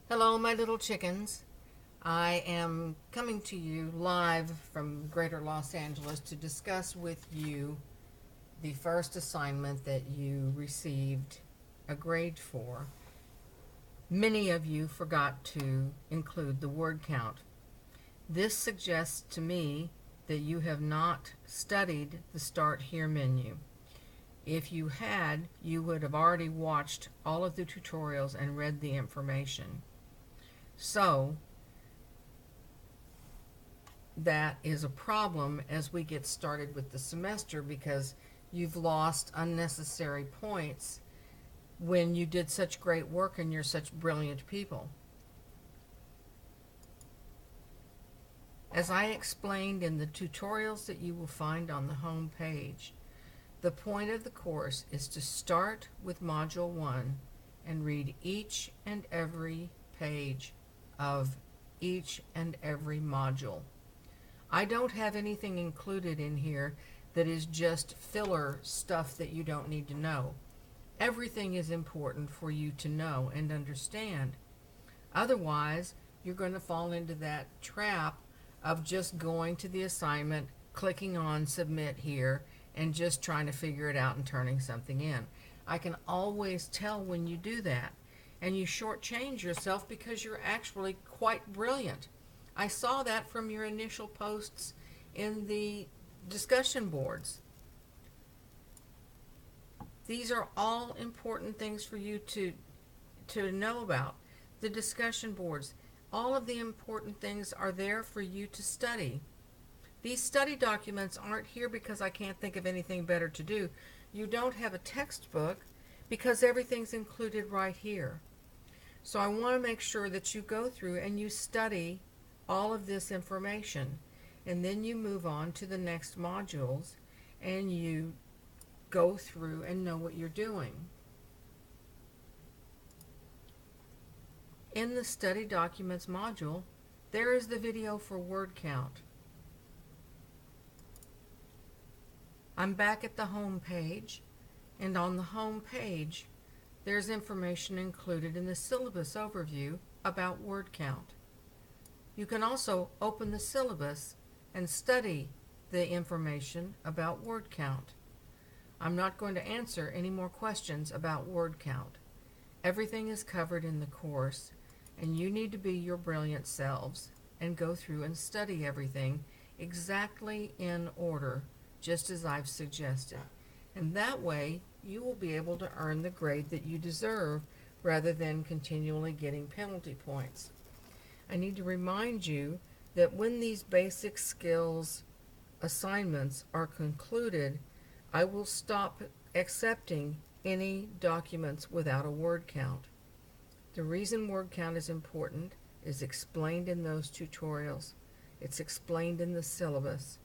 Hello, my little chickens. I am coming to you live from Greater Los Angeles to discuss with you the first assignment that you received a grade for. Many of you forgot to include the word count. This suggests to me that you have not studied the Start Here menu. If you had, you would have already watched all of the tutorials and read the information. So, that is a problem as we get started with the semester because you've lost unnecessary points when you did such great work and you're such brilliant people. As I explained in the tutorials that you will find on the home page, the point of the course is to start with Module 1 and read each and every page of each and every module. I don't have anything included in here that is just filler stuff that you don't need to know. Everything is important for you to know and understand. Otherwise, you're going to fall into that trap of just going to the assignment, clicking on submit here, and just trying to figure it out and turning something in. I can always tell when you do that, and you shortchange yourself because you're actually quite brilliant. I saw that from your initial posts in the discussion boards. These are all important things for you to know about. The discussion boards, all of the important things are there for you to study. These study documents aren't here because I can't think of anything better to do. You don't have a textbook because everything's included right here. So I want to make sure that you go through and you study all of this information, and then you move on to the next modules and you go through and know what you're doing. In the study documents module, there is the video for word count. I'm back at the home page, and on the home page there's information included in the syllabus overview about word count. You can also open the syllabus and study the information about word count. I'm not going to answer any more questions about word count. Everything is covered in the course, and you need to be your brilliant selves and go through and study everything exactly in order, just as I've suggested. And that way, you will be able to earn the grade that you deserve rather than continually getting penalty points. I need to remind you that when these basic skills assignments are concluded, I will stop accepting any documents without a word count. The reason word count is important is explained in those tutorials. It's explained in the syllabus,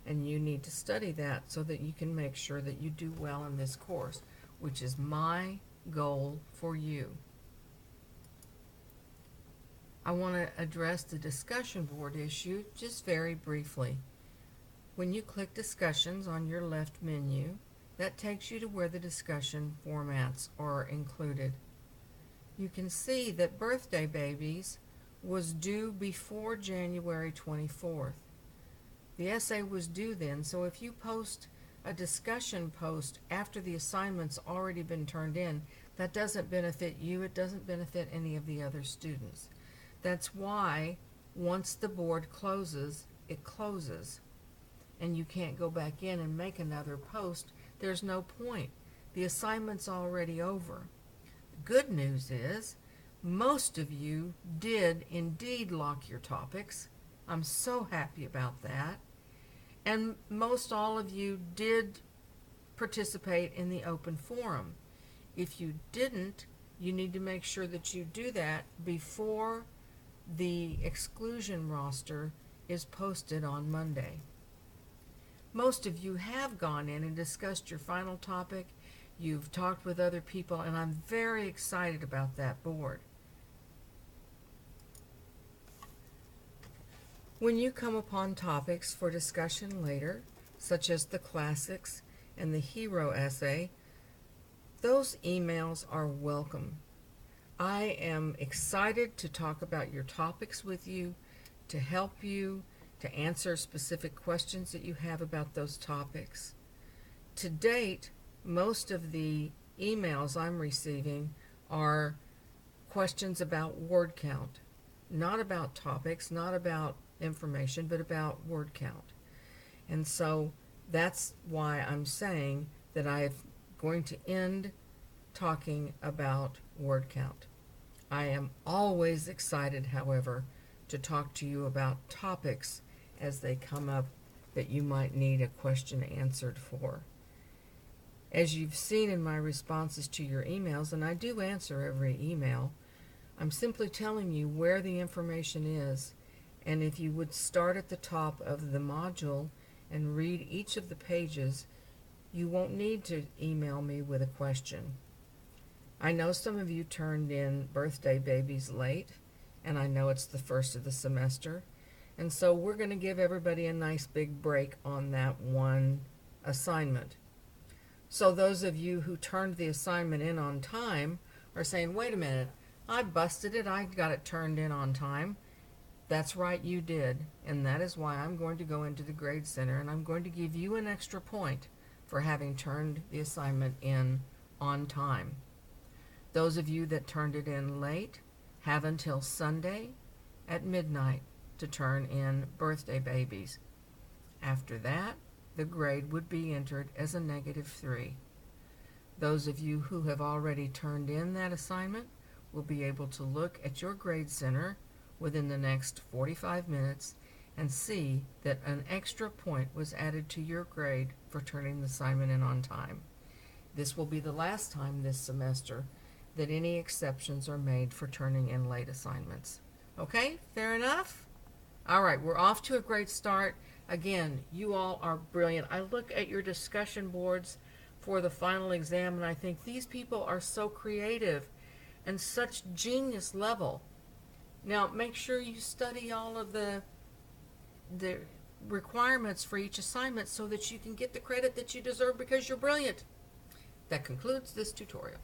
and you need to study that so that you can make sure that you do well in this course, which is my goal for you. I want to address the discussion board issue just very briefly. When you click discussions on your left menu, that takes you to where the discussion formats are included. You can see that birthday babies was due before January 24th. The essay was due then, so if you post a discussion post after the assignment's already been turned in, that doesn't benefit you, it doesn't benefit any of the other students. That's why once the board closes, it closes, and you can't go back in and make another post. There's no point. The assignment's already over. The good news is most of you did indeed lock your topics. I'm so happy about that. And most all of you did participate in the open forum. If you didn't, you need to make sure that you do that before the exclusion roster is posted on Monday. Most of you have gone in and discussed your final topic. You've talked with other people, and I'm very excited about that board. When you come upon topics for discussion later, such as the classics and the hero essay, those emails are welcome. I am excited to talk about your topics with you, to help you, to answer specific questions that you have about those topics. To date, most of the emails I'm receiving are questions about word count, not about topics, not about information, but about word count. And so that's why I'm saying that I'm going to end talking about word count. I am always excited, however, to talk to you about topics as they come up that you might need a question answered for. As you've seen in my responses to your emails, and I do answer every email, I'm simply telling you where the information is, and if you would start at the top of the module and read each of the pages, you won't need to email me with a question. I know some of you turned in birthday babies late, and I know it's the first of the semester, and so we're going to give everybody a nice big break on that one assignment. So those of you who turned the assignment in on time are saying, wait a minute, I busted it, I got it turned in on time. That's right, you did, and that is why I'm going to go into the Grade Center and I'm going to give you an extra point for having turned the assignment in on time. Those of you that turned it in late have until Sunday at midnight to turn in birthday babies. After that, the grade would be entered as a -3. Those of you who have already turned in that assignment will be able to look at your Grade Center within the next 45 minutes and see that an extra point was added to your grade for turning the assignment in on time. This will be the last time this semester that any exceptions are made for turning in late assignments. Okay, fair enough? All right, we're off to a great start. Again, you all are brilliant. I look at your discussion boards for the final exam and I think these people are so creative and such genius level. Now, make sure you study all of the requirements for each assignment so that you can get the credit that you deserve because you're brilliant. That concludes this tutorial.